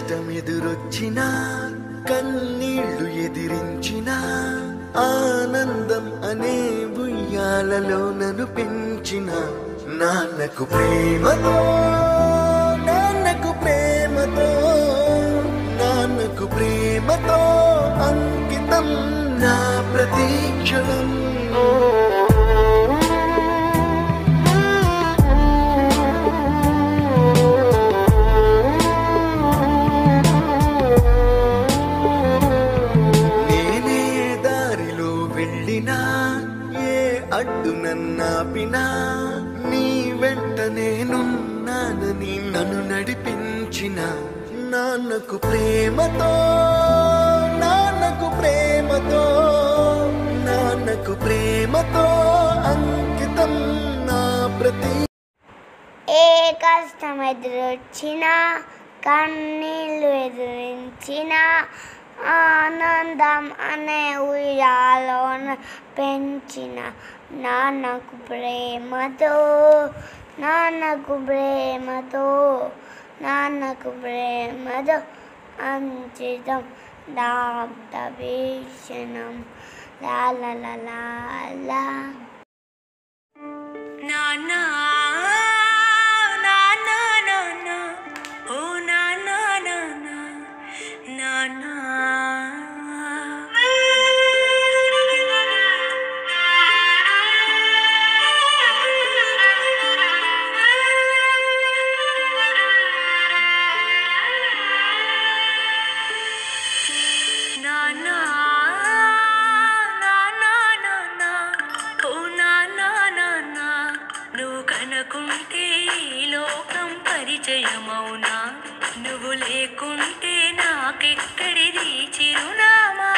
కష్టం ఎదురొచ్చినా కన్నీళ్లు ఎదిరించినా ఆనందం అనే ఉయ్యాలలో నన్ను పెంచిన నాన్నకు ప్రేమతో నాన్నకు ప్రేమతో నాన్నకు ప్రేమతో అంకితం నా ప్రతీక్షణం. అడ్డు నన్నాపినా నీ వెంట నేనున్నానని నన్ను నడిపించిన నాన్నకు ప్రేమతో నాన్నకు ప్రేమతో నాన్నకు ప్రేమతో అంకితం నా ప్రతి. ఏ కష్టం ఎదురొచ్చినా కన్నీళ్ళు ఎదురించిన ఆనందం అనే ఉయ్యాలోన పెంచిన నాన్నకు ప్రేమతో నాన్నకు ప్రేమతో నాన్నకు ప్రేమతో అంకితం దాప్త వీక్షణం లా లా లా లా లా. నాన్నా నాన్నా నాన్నా ఓ నాన్నా నాన్నా నాన్నా కనుకుంటే లోకం పరిచయమౌనా నువ్వు లేకుంటే నాకెక్కడిది చిరునామా.